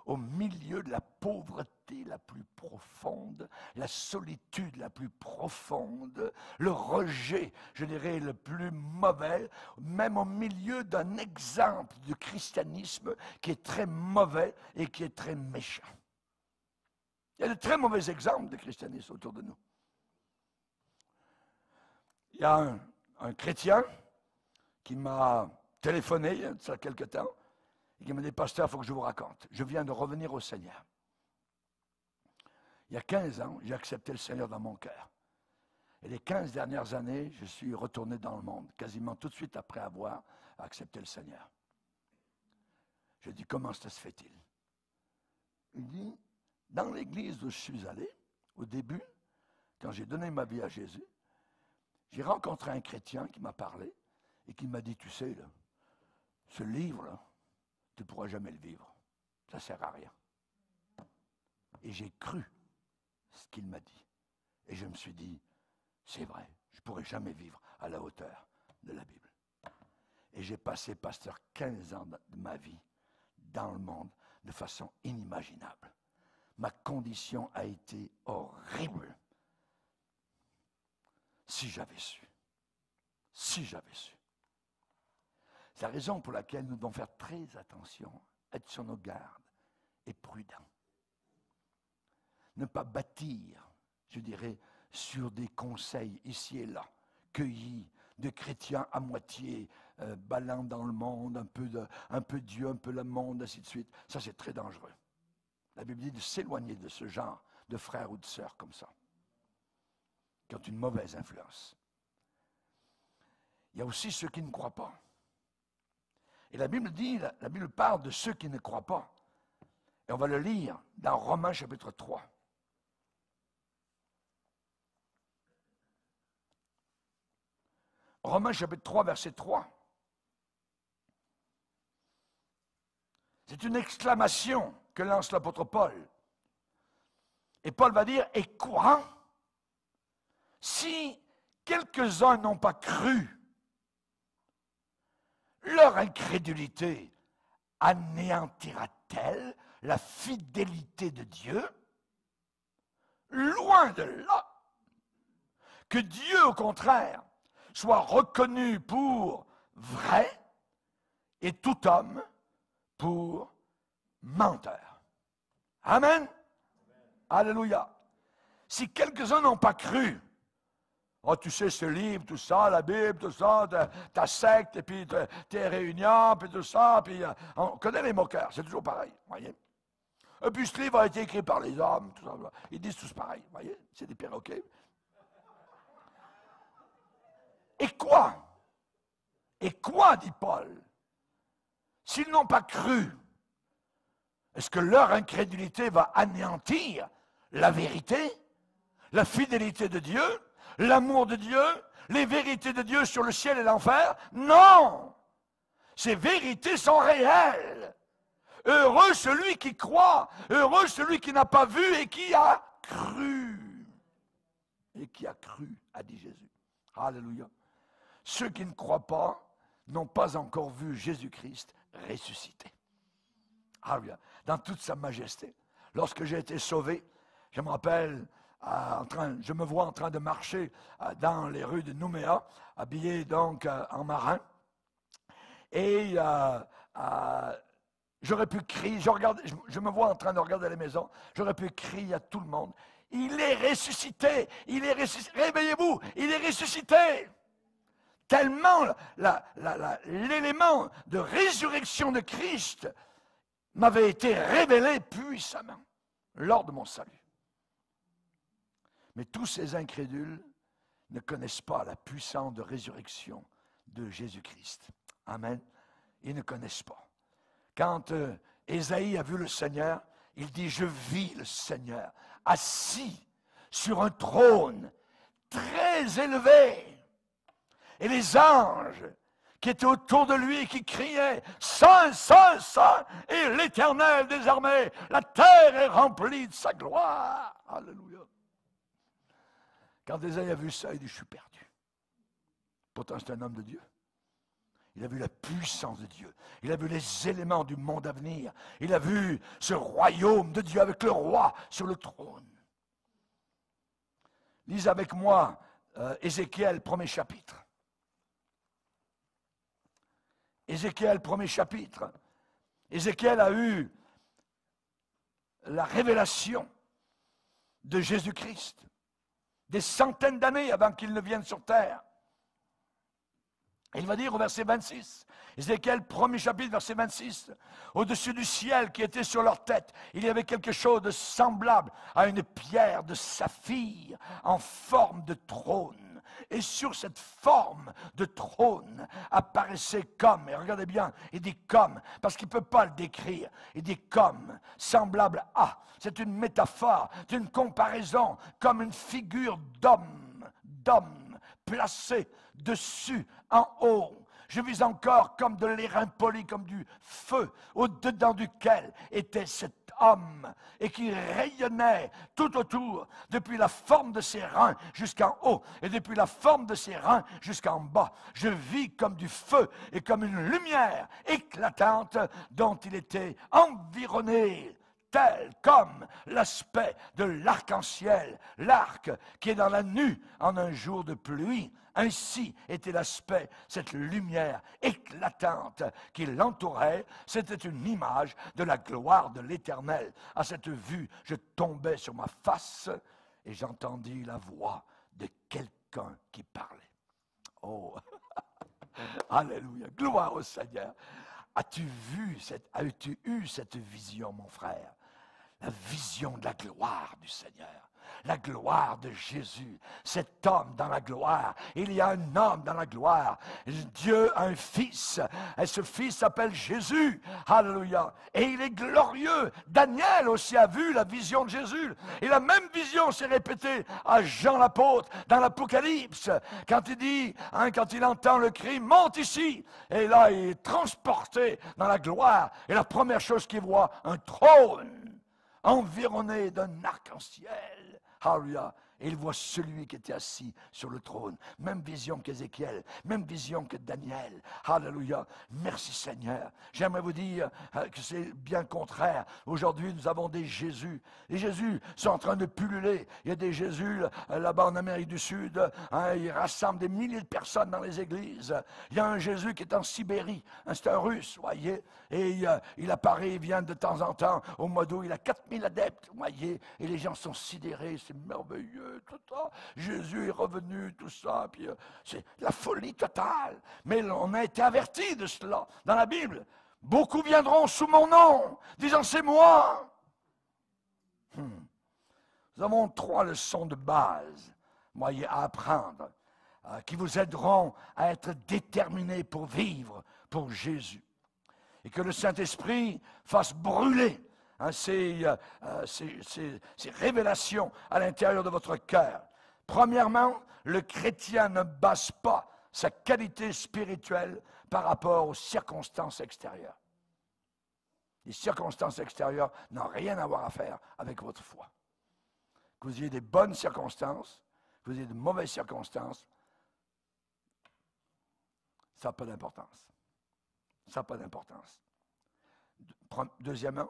au milieu de la pauvreté la plus profonde, la solitude la plus profonde, le rejet, je dirais, le plus mauvais, même au milieu d'un exemple du christianisme qui est très mauvais et qui est très méchant. Il y a de très mauvais exemples de christianisme autour de nous. Il y a un chrétien qui m'a téléphoné il y a quelque temps et qui m'a dit, pasteur, il faut que je vous raconte. Je viens de revenir au Seigneur. Il y a 15 ans, j'ai accepté le Seigneur dans mon cœur. Et les 15 dernières années, je suis retourné dans le monde, quasiment tout de suite après avoir accepté le Seigneur. Je dis, comment ça se fait-il? Il dit, dans l'église où je suis allé, au début, quand j'ai donné ma vie à Jésus, j'ai rencontré un chrétien qui m'a parlé et qui m'a dit, tu sais, là, ce livre-là, tu ne pourras jamais le vivre. Ça ne sert à rien. Et j'ai cru ce qu'il m'a dit. Et je me suis dit, c'est vrai, je ne pourrai jamais vivre à la hauteur de la Bible. Et j'ai passé, pasteur, 15 ans de ma vie dans le monde de façon inimaginable. Ma condition a été horrible. Si j'avais su. C'est la raison pour laquelle nous devons faire très attention, être sur nos gardes et prudents. Ne pas bâtir, je dirais, sur des conseils ici et là, cueillis de chrétiens à moitié, ballant dans le monde, un peu Dieu, un peu le monde, ainsi de suite. Ça, c'est très dangereux. La Bible dit de s'éloigner de ce genre de frères ou de sœurs comme ça, qui ont une mauvaise influence. Il y a aussi ceux qui ne croient pas. Et la Bible dit, la Bible parle de ceux qui ne croient pas. Et on va le lire dans Romains chapitre 3. Romains chapitre 3, verset 3. C'est une exclamation que lance l'apôtre Paul. Et Paul va dire, et quoi? Si quelques-uns n'ont pas cru, leur incrédulité anéantira-t-elle la fidélité de Dieu? Loin de là. Que Dieu, au contraire, soit reconnu pour vrai et tout homme pour menteur. Amen. Alléluia. Si quelques-uns n'ont pas cru, oh, tu sais, ce livre, tout ça, la Bible, tout ça, ta secte, et puis tes réunions, puis tout ça, puis on connaît les moqueurs, c'est toujours pareil, voyez. Et puis ce livre a été écrit par les hommes, tout ça, ils disent tous pareil, voyez, c'est des perroquets. Et quoi? Et quoi, dit Paul? S'ils n'ont pas cru, est-ce que leur incrédulité va anéantir la vérité, la fidélité de Dieu, l'amour de Dieu, les vérités de Dieu sur le ciel et l'enfer? Non! Ces vérités sont réelles. Heureux celui qui croit, heureux celui qui n'a pas vu et qui a cru. et qui a cru, a dit Jésus. Alléluia. Ceux qui ne croient pas n'ont pas encore vu Jésus-Christ ressuscité. Alléluia. Dans toute sa majesté. Lorsque j'ai été sauvé, je me rappelle, je me vois en train de marcher dans les rues de Nouméa, habillé donc en marin. Et j'aurais pu crier, je me vois en train de regarder les maisons, j'aurais pu crier à tout le monde, il est ressuscité, réveillez-vous, il est ressuscité. Tellement l'élément de résurrection de Christ m'avait été révélé puissamment lors de mon salut. Mais tous ces incrédules ne connaissent pas la puissance de résurrection de Jésus-Christ. Amen. Ils ne connaissent pas. Quand Ésaïe a vu le Seigneur, il dit, je vis le Seigneur assis sur un trône très élevé. Et les anges qui étaient autour de lui, qui criaient, Saint, Saint, Saint, et l'Éternel des armées, la terre est remplie de sa gloire. Alléluia. Quand Ésaïe a vu ça, il dit, je suis perdu. Pourtant, c'est un homme de Dieu. Il a vu la puissance de Dieu. Il a vu les éléments du monde à venir. Il a vu ce royaume de Dieu avec le roi sur le trône. Lisez avec moi Ézéchiel, premier chapitre. Ézéchiel, premier chapitre. Ézéchiel a eu la révélation de Jésus-Christ, des centaines d'années avant qu'il ne vienne sur terre. Et il va dire au verset 26, Ézéchiel, premier chapitre, verset 26, au-dessus du ciel qui était sur leur tête, il y avait quelque chose de semblable à une pierre de saphir en forme de trône. Et sur cette forme de trône apparaissait comme, et regardez bien, il dit comme, parce qu'il ne peut pas le décrire, il dit comme, semblable à, c'est une métaphore, c'est une comparaison, comme une figure d'homme placé dessus, en haut. Je vis encore comme de l'airain poli, comme du feu, au-dedans duquel était cet homme, et qui rayonnait tout autour, depuis la forme de ses reins jusqu'en haut, et depuis la forme de ses reins jusqu'en bas. Je vis comme du feu, et comme une lumière éclatante, dont il était environné, tel comme l'aspect de l'arc-en-ciel, l'arc qui est dans la nue en un jour de pluie. Ainsi était l'aspect, cette lumière éclatante qui l'entourait. C'était une image de la gloire de l'Éternel. À cette vue, je tombais sur ma face et j'entendis la voix de quelqu'un qui parlait. Oh, alléluia, gloire au Seigneur. As-tu eu cette vision, mon frère? La vision de la gloire du Seigneur. La gloire de Jésus. Cet homme dans la gloire. Il y a un homme dans la gloire. Dieu a un fils. Et ce fils s'appelle Jésus. Alléluia. Et il est glorieux. Daniel aussi a vu la vision de Jésus. Et la même vision s'est répétée à Jean l'apôtre dans l'Apocalypse. Quand il dit, quand il entend le cri, monte ici. Et là, il est transporté dans la gloire. Et la première chose qu'il voit, un trône environné d'un arc-en-ciel. Alléluia. Et il voit celui qui était assis sur le trône. Même vision qu'Ézéchiel, même vision que Daniel. Alléluia. Merci Seigneur. J'aimerais vous dire que c'est bien contraire. Aujourd'hui, nous avons des Jésus. Les Jésus sont en train de pulluler. Il y a des Jésus là-bas en Amérique du Sud. Ils rassemblent des milliers de personnes dans les églises. Il y a un Jésus qui est en Sibérie. C'est un Russe, voyez. Et il apparaît, il vient de temps en temps. Au mois d'août, il a 4000 adeptes, voyez. Et les gens sont sidérés. C'est merveilleux. Tout ça. Jésus est revenu, tout ça, puis c'est la folie totale. Mais on a été averti de cela dans la Bible. Beaucoup viendront sous mon nom, disant c'est moi. Nous avons 3 leçons de base, voyez, à apprendre, qui vous aideront à être déterminés pour vivre pour Jésus. Et que le Saint-Esprit fasse brûler ces révélations à l'intérieur de votre cœur. Premièrement, le chrétien ne base pas sa qualité spirituelle par rapport aux circonstances extérieures. Les circonstances extérieures n'ont rien à voir à faire avec votre foi. Que vous ayez des bonnes circonstances, vous ayez de mauvaises circonstances, ça n'a pas d'importance. Ça n'a pas d'importance. Deuxièmement,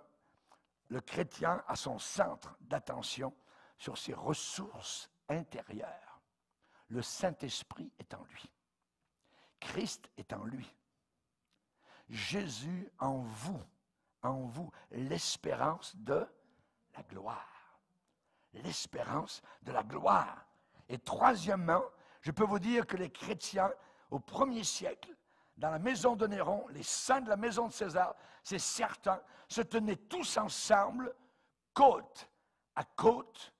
le chrétien a son centre d'attention sur ses ressources intérieures. Le Saint-Esprit est en lui. Christ est en lui. Jésus en vous, l'espérance de la gloire. L'espérance de la gloire. Et troisièmement, je peux vous dire que les chrétiens, au 1er siècle, dans la maison de Néron, les saints de la maison de César, c'est certain, se tenaient tous ensemble, côte à côte,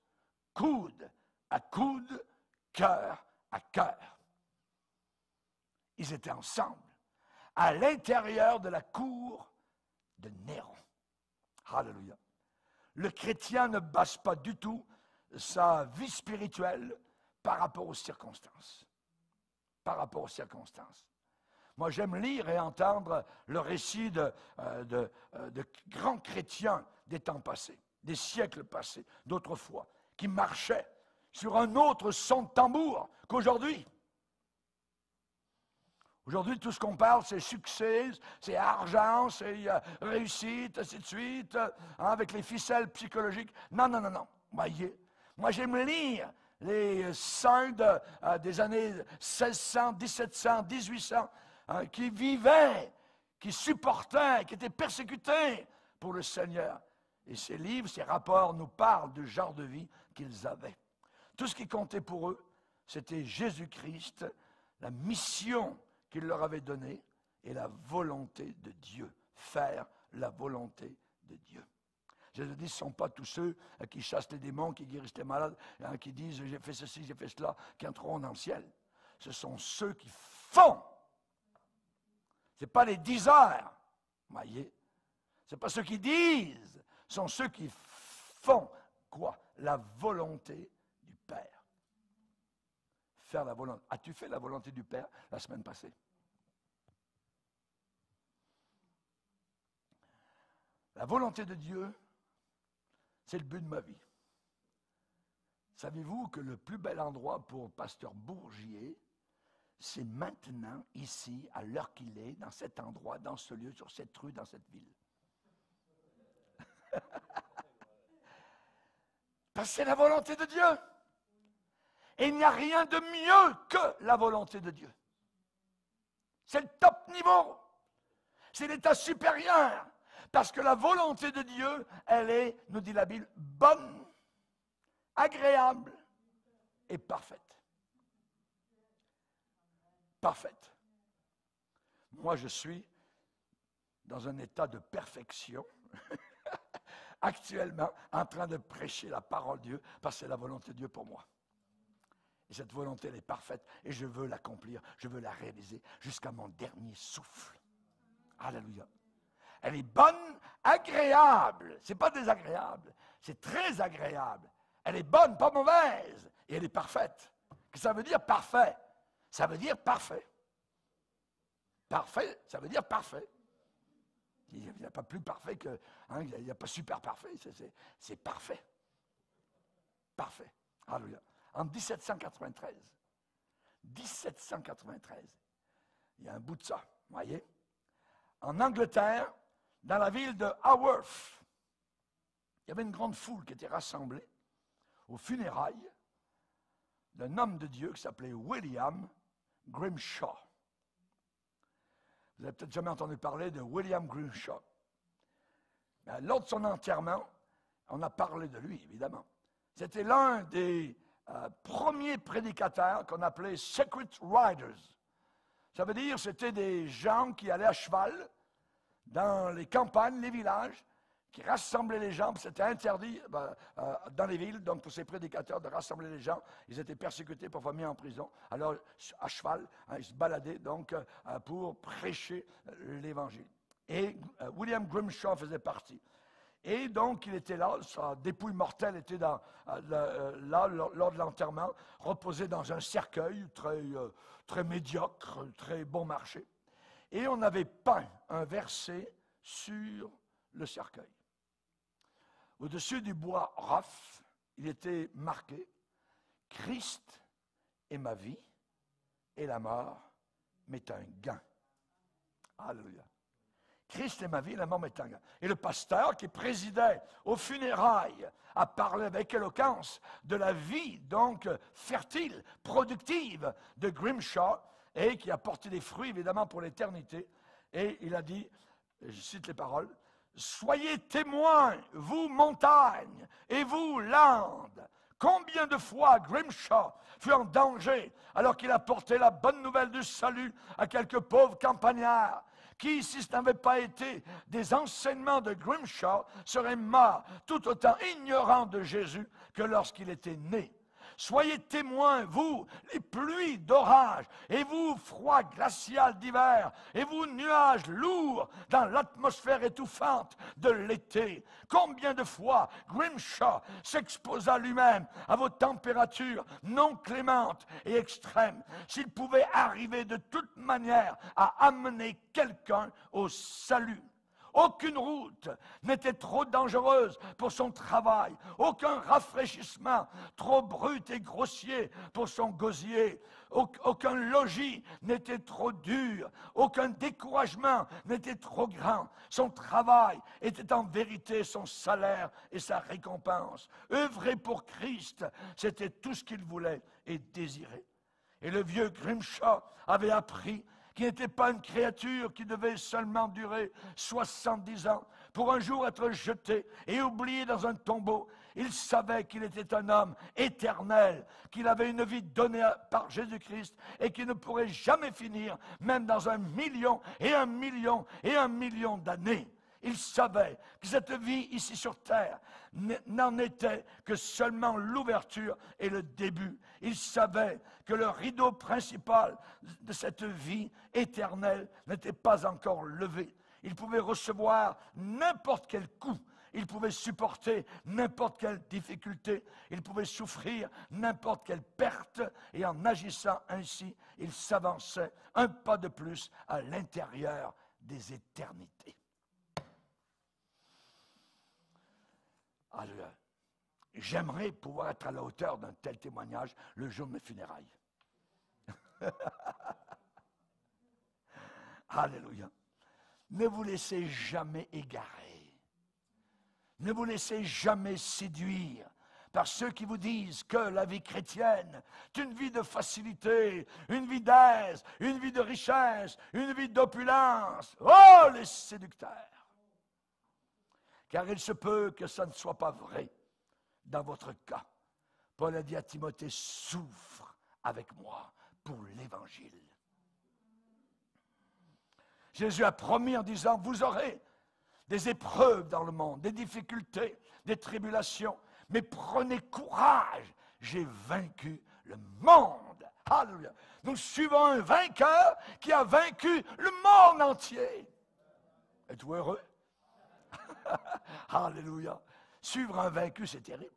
coude à coude, cœur à cœur. Ils étaient ensemble, à l'intérieur de la cour de Néron. Alléluia. Le chrétien ne base pas du tout sa vie spirituelle par rapport aux circonstances. Par rapport aux circonstances. Moi, j'aime lire et entendre le récit de grands chrétiens des temps passés, des siècles passés, d'autrefois, qui marchaient sur un autre son de tambour qu'aujourd'hui. Aujourd'hui, tout ce qu'on parle, c'est succès, c'est argent, c'est réussite, ainsi de suite, avec les ficelles psychologiques. Non, non, non, non. Voyez, moi, j'aime lire les saints des années 1600, 1700, 1800, qui vivaient, qui supportaient, qui étaient persécutés pour le Seigneur. Et ces livres, ces rapports nous parlent du genre de vie qu'ils avaient. Tout ce qui comptait pour eux, c'était Jésus-Christ, la mission qu'il leur avait donnée et la volonté de Dieu. Faire la volonté de Dieu. Jésus dit, ce ne sont pas tous ceux qui chassent les démons, qui guérissent les malades, qui disent, j'ai fait ceci, j'ai fait cela, qui entreront dans le ciel. Ce sont ceux qui font. Ce n'est pas les diseurs, voyez. Ce n'est pas ceux qui disent, ce sont ceux qui font quoi? La volonté du Père. Faire la volonté. As-tu fait la volonté du Père la semaine passée? La volonté de Dieu, c'est le but de ma vie. Savez-vous que le plus bel endroit pour pasteur Bourgier, c'est maintenant, ici, à l'heure qu'il est, dans cet endroit, dans ce lieu, sur cette rue, dans cette ville. Parce que c'est la volonté de Dieu. Et il n'y a rien de mieux que la volonté de Dieu. C'est le top niveau. C'est l'état supérieur. Parce que la volonté de Dieu, elle est, nous dit la Bible, bonne, agréable et parfaite. Parfaite. Moi, je suis dans un état de perfection, actuellement, en train de prêcher la parole de Dieu, parce que c'est la volonté de Dieu pour moi. Et cette volonté, elle est parfaite, et je veux l'accomplir, je veux la réaliser jusqu'à mon dernier souffle. Alléluia. Elle est bonne, agréable. Ce n'est pas désagréable, c'est très agréable. Elle est bonne, pas mauvaise, et elle est parfaite. Qu'est-ce que ça veut dire parfait? Ça veut dire parfait. Parfait, ça veut dire parfait. Il n'y a pas plus parfait que... il n'y a pas super parfait, c'est parfait. Parfait. Alléluia. En 1793, il y a un bout de ça, vous voyez? En Angleterre, dans la ville de Haworth, il y avait une grande foule qui était rassemblée aux funérailles d'un homme de Dieu qui s'appelait William Grimshaw. Vous n'avez peut-être jamais entendu parler de William Grimshaw. Mais lors de son enterrement, on a parlé de lui, évidemment. C'était l'un des premiers prédicateurs qu'on appelait Secret Riders. Ça veut dire que c'était des gens qui allaient à cheval dans les campagnes, les villages, qui rassemblaient les gens, puis c'était interdit dans les villes, donc pour ces prédicateurs de rassembler les gens, ils étaient persécutés, parfois mis en prison. Alors, à cheval, ils se baladaient donc pour prêcher l'Évangile. Et William Grimshaw faisait partie. Et donc, il était là, sa dépouille mortelle était là, lors de l'enterrement, reposé dans un cercueil très médiocre, très bon marché. Et on avait peint un verset sur le cercueil. Au-dessus du bois rough, il était marqué « Christ est ma vie et la mort m'est un gain. Alléluia. Christ est ma vie, la mort m'est un gain. Et le pasteur qui présidait aux funérailles a parlé avec éloquence de la vie, donc fertile, productive de Grimshaw, et qui a porté des fruits, évidemment, pour l'éternité. Et il a dit, je cite les paroles, « Soyez témoins, vous montagnes, et vous landes. Combien de fois Grimshaw fut en danger alors qu'il a porté la bonne nouvelle du salut à quelques pauvres campagnards qui, si ce n'avait pas été des enseignements de Grimshaw, seraient morts tout autant ignorants de Jésus que lorsqu'il était né. Soyez témoins, vous, les pluies d'orage, et vous, froid glacial d'hiver, et vous, nuages lourds dans l'atmosphère étouffante de l'été. Combien de fois Grimshaw s'exposa lui-même à vos températures non clémentes et extrêmes, s'il pouvait arriver de toute manière à amener quelqu'un au salut. Aucune route n'était trop dangereuse pour son travail, aucun rafraîchissement trop brut et grossier pour son gosier, aucun logis n'était trop dur, aucun découragement n'était trop grand. Son travail était en vérité son salaire et sa récompense. Œuvrer pour Christ, c'était tout ce qu'il voulait et désirait. Et le vieux Grimshaw avait appris qui n'était pas une créature qui devait seulement durer 70 ans, pour un jour être jeté et oublié dans un tombeau. Il savait qu'il était un homme éternel, qu'il avait une vie donnée par Jésus-Christ et qui ne pourrait jamais finir, même dans 1 million et 1 million et 1 million d'années. Il savait que cette vie ici sur terre n'en était que seulement l'ouverture et le début. Il savait que le rideau principal de cette vie éternelle n'était pas encore levé. Il pouvait recevoir n'importe quel coup. Il pouvait supporter n'importe quelle difficulté. Il pouvait souffrir n'importe quelle perte. Et en agissant ainsi, il s'avançait un pas de plus à l'intérieur des éternités. Alors, j'aimerais pouvoir être à la hauteur d'un tel témoignage le jour de mes funérailles. Alléluia. Ne vous laissez jamais égarer. Ne vous laissez jamais séduire par ceux qui vous disent que la vie chrétienne est une vie de facilité, une vie d'aise, une vie de richesse, une vie d'opulence. Oh, les séducteurs! Car il se peut que ça ne soit pas vrai dans votre cas. Paul a dit à Timothée, souffre avec moi pour l'Évangile. Jésus a promis en disant, vous aurez des épreuves dans le monde, des difficultés, des tribulations, mais prenez courage, j'ai vaincu le monde. Alléluia. Nous suivons un vainqueur qui a vaincu le monde entier. Êtes-vous heureux? Alléluia. Suivre un vaincu, c'est terrible.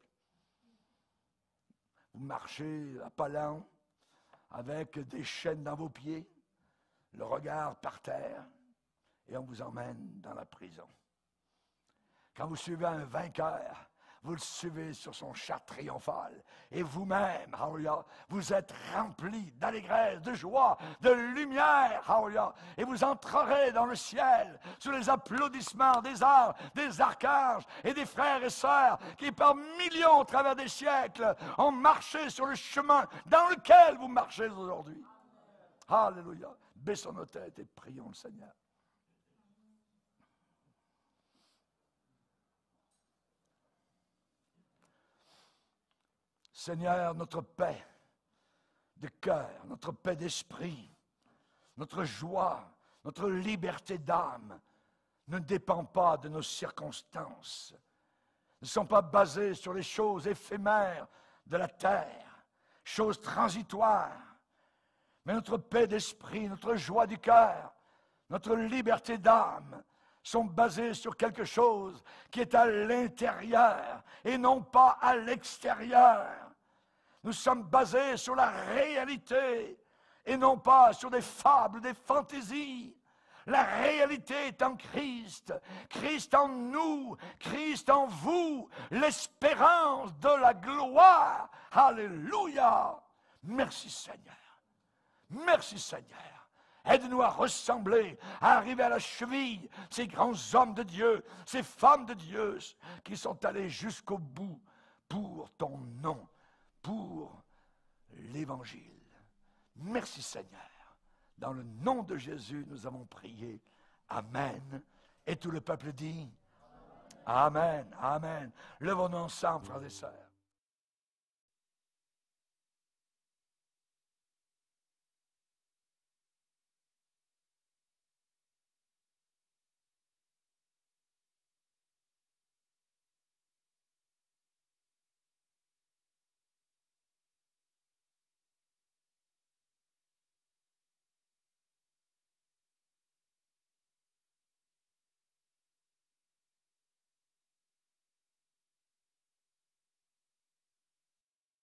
Vous marchez à pas lent, avec des chaînes dans vos pieds, le regard par terre, et on vous emmène dans la prison. Quand vous suivez un vainqueur, vous le suivez sur son char triomphal. Et vous-même, hallelujah, vous êtes remplis d'allégresse, de joie, de lumière, hallelujah. Et vous entrerez dans le ciel sous les applaudissements des archanges et des frères et sœurs qui par millions au travers des siècles ont marché sur le chemin dans lequel vous marchez aujourd'hui. Alléluia. Baissons nos têtes et prions le Seigneur. Seigneur, notre paix de cœur, notre paix d'esprit, notre joie, notre liberté d'âme ne dépend pas de nos circonstances, ne sont pas basées sur les choses éphémères de la terre, choses transitoires, mais notre paix d'esprit, notre joie du cœur, notre liberté d'âme sont basées sur quelque chose qui est à l'intérieur et non pas à l'extérieur. Nous sommes basés sur la réalité et non pas sur des fables, des fantaisies. La réalité est en Christ, Christ en nous, Christ en vous, l'espérance de la gloire. Alléluia! Merci Seigneur. Merci Seigneur. Aide-nous à ressembler, à arriver à la cheville, ces grands hommes de Dieu, ces femmes de Dieu qui sont allés jusqu'au bout pour ton nom, pour l'Évangile. Merci Seigneur. Dans le nom de Jésus, nous avons prié. Amen. Et tout le peuple dit Amen. Amen. Levons-nous ensemble, frères et sœurs.